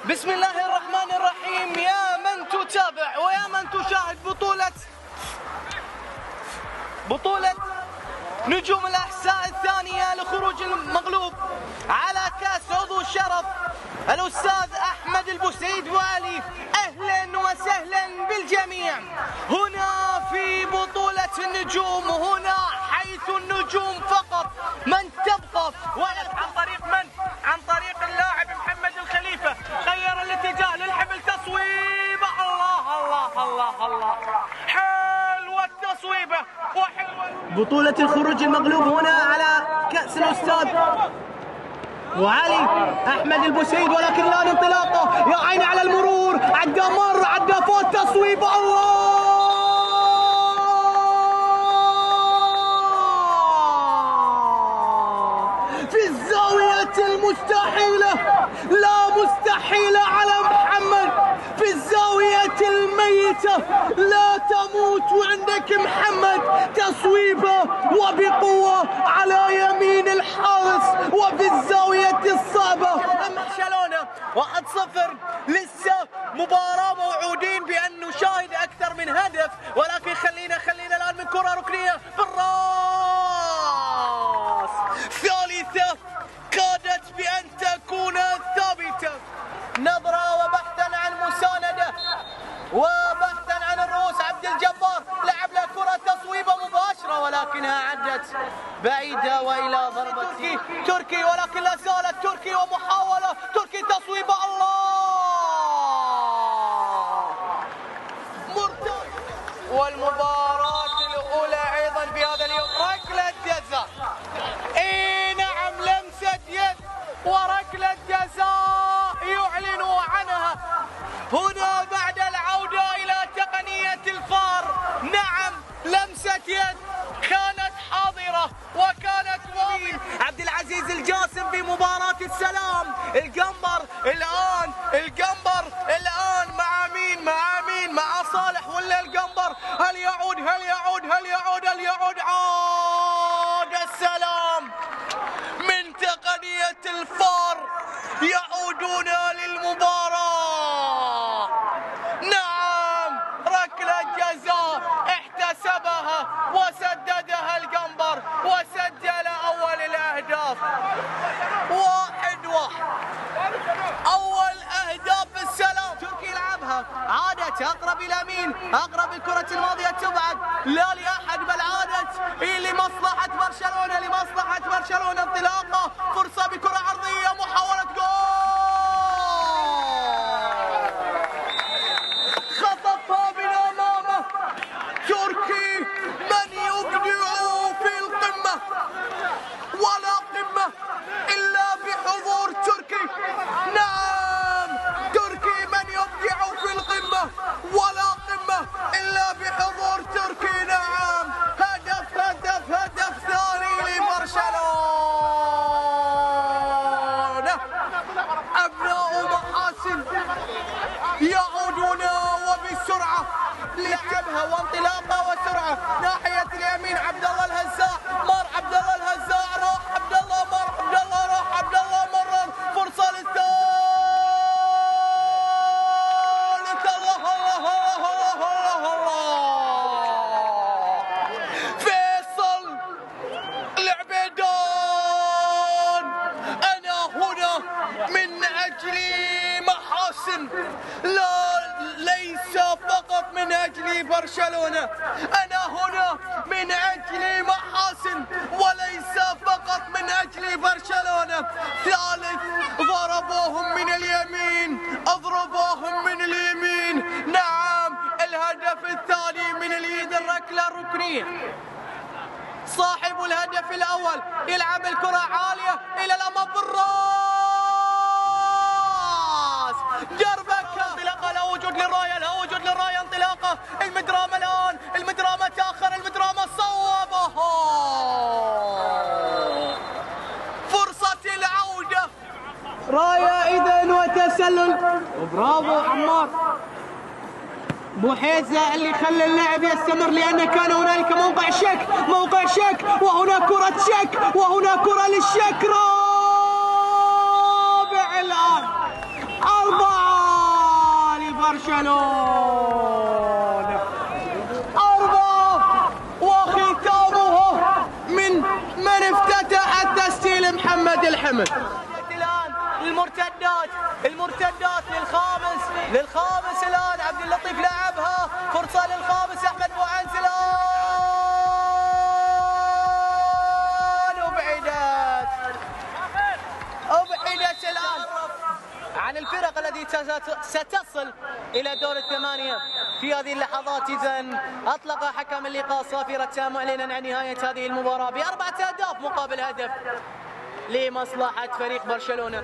بسم الله الرحمن الرحيم. يا من تتابع ويا من تشاهد بطولة نجوم الأحساء الثانية لخروج المغلوب على كأس عضو الشرف الأستاذ أحمد البوسعيد والي. أهلا وسهلا بالجميع هنا في بطولة النجوم، هنا حيث النجوم فقط من تبقى عن طريق عن طريق اللاعب محمد الخليفة. غير الاتجاه للحبل، تصويبة، الله الله الله الله، حلوة التصويبة وحلوة بطولة الخروج المغلوب هنا على كأس الأستاذ وعلي أحمد البوسعيد، ولكن الآن انطلاقه، يا عيني على المرور، عدى مر، عدى فوت، تصويبة، الله في الزاوية المستحيلة، لا مستحيلة على محمد، في الزاوية الميتة لا تموت وعندك محمد، تصويبة وبقوة على يمين الحارس وفي الزاوية الصعبة. برشلونة 1-0، لسه مباراة موعودين بأن نشاهد أكثر من هدف، ولكن خلينا الآن من كرة ركنية بالراس، ثالثة كادت بأن تكون ثابتة. نظرة وبحثا عن مساندة وبحثا عن الرؤوس، عبد الجبار لعب له كرة، تصويبة مباشرة ولكنها عدت بعيدة وإلى ضربة تركي، ولكن لا زالت تركي ومحاولة تركي، تصويبة، الله مرتد. والمباراة الأولى أيضا في هذا اليوم ركلة جزاء، اي نعم، لمسة يد وركلة جزاء يعلنوا عنها هنا بعد العودة إلى تقنية الفار. نعم، لمسة يد كانت حاضرة وكانت مبين. عبد العزيز الجاسم في مباراة السلام، الجمبر الآن مع مين؟ مع صالح ولا الجمبر؟ هل يعود؟ عاد السلام من تقنية الفار، يعودون للمباراة. نعم، ركلة جزاء احتسبها وسددها الجمبر وسجل أول الأهداف، 1-1. أول أهداف السلام. تركي يلعبها، عادت أقرب إلى مين؟ أقرب الكرة الماضية تبعد لا لأحد، بل عادت لمصلحة برشلونة، انطلاقة، فرصة بكرة عرضية، محاولة جول، خطفها من أمامه تركي، من يبدع في القمة، ولا قمة إلا بحضور تركي. نعم، تركي من يبدع في القمة، ولا قمة إلا بحضور تركي. نعم، هدف ثاني لبرشلونة. أبناء محاسن يعودون وبسرعة، لعبها وانطلاقة وسرعة ناحية اليمين، عبد الله الهزاع مر، عبد الله الهزاع راح، عبد الله مر، عبد الله راح، عبد الله مرر، فرصة للثالث، الله فيصل العبيدان. أنا هنا من أجل محاسن، ليس فقط من أجل برشلونة، أنا هنا من أجل محاسن وليس فقط من أجل برشلونة. ثالث، ضربوهم من اليمين، اضربوهم من اليمين. نعم، الهدف الثاني من اليد، الركلة الركنية. صاحب الهدف الأول يلعب الكرة عالية إلى الأمام بالراس، دربكة، انطلاقة، لا وجود للراية، انطلاقة، المدرامة الآن، المدرامة تأخر، المدرامة صوبها، فرصة العودة، راية إذن وتسلل، برافو عمار بوحيزة اللي خلى اللاعب يستمر، لأن كان هنالك موقع شك، وهنا كرة شك، وهنا كرة للشك، رابع الآن، 4 برشلونة. 4 وختامها من افتتح التسجيل محمد الحمد. الآن المرتدات للخامس الآن عبد اللطيف لعبها، فرصة للخامس أحمد بوعنز الآن أبعدت الآن عن الفرق التي ستصل إلى دور الثمانية في هذه اللحظات. إذن أطلق حكم اللقاء صافرة تام معلنا عن نهاية هذه المباراة ب4 أهداف مقابل هدف لمصلحة فريق برشلونة.